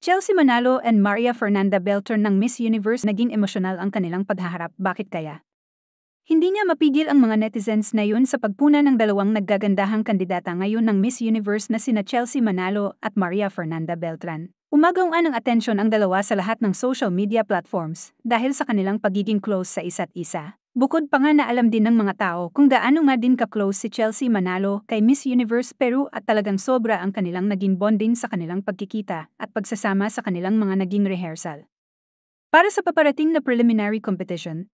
Chelsea Manalo and Maria Fernanda Beltran ng Miss Universe, naging emosyonal ang kanilang paghaharap. Bakit kaya? Hindi niya mapigil ang mga netizens na yun sa pagpuna ng dalawang naggagandahang kandidata ngayon ng Miss Universe na sina Chelsea Manalo at Maria Fernanda Beltran. Umagawan ng atensyon ang dalawa sa lahat ng social media platforms dahil sa kanilang pagiging close sa isa't isa. Bukod pa nga na alam din ng mga tao kung gaano nga din ka-close si Chelsea Manalo kay Miss Universe Peru at talagang sobra ang kanilang naging bonding sa kanilang pagkikita at pagsasama sa kanilang mga naging rehearsal. Para sa paparating na preliminary competition,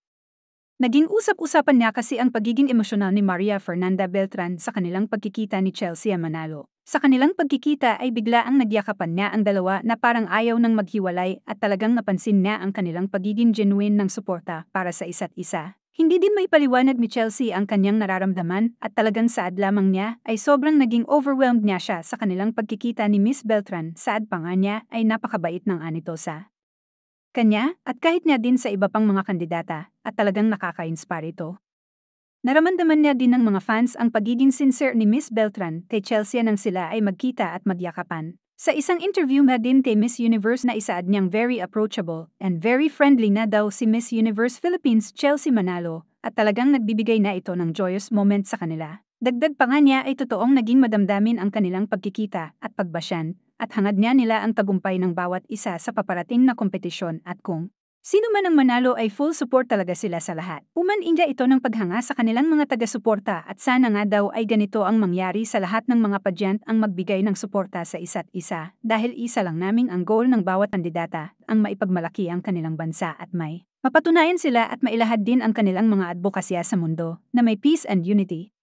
naging usap-usapan niya kasi ang pagiging emosyonal ni Maria Fernanda Beltran sa kanilang pagkikita ni Chelsea Manalo. Sa kanilang pagkikita ay biglaang nagyakapan niya ang dalawa na parang ayaw nang maghiwalay at talagang napansin niya ang kanilang pagiging genuine ng suporta para sa isa't isa. Hindi din may paliwanag ni Chelsea ang kanyang nararamdaman at talagang saad lamang niya ay sobrang naging overwhelmed niya siya sa kanilang pagkikita ni Miss Beltran. Saad pa nga niya ay napakabait ng anito sa kanya at kahit niya din sa iba pang mga kandidata at talagang nakaka-inspire ito. Nararamdaman niya din ng mga fans ang pagiging sincere ni Miss Beltran kay Chelsea nang sila ay magkita at magyakapan. Sa isang interview nga din kay Miss Universe na isaad niyang very approachable and very friendly na daw si Miss Universe Philippines Chelsea Manalo at talagang nagbibigay na ito ng joyous moment sa kanila. Dagdag pa nga niya ay totoong naging madamdamin ang kanilang pagkikita at pagbasyan at hangad niya nila ang tagumpay ng bawat isa sa paparating na kompetisyon at kung sino man ang manalo ay full support talaga sila sa lahat. Umaninda ito ng paghanga sa kanilang mga taga-suporta at sana nga daw ay ganito ang mangyari sa lahat ng mga pageant ang magbigay ng suporta sa isa't isa dahil isa lang naming ang goal ng bawat kandidata ang maipagmalaki ang kanilang bansa at may mapatunayan sila at mailahad din ang kanilang mga advokasya sa mundo na may peace and unity.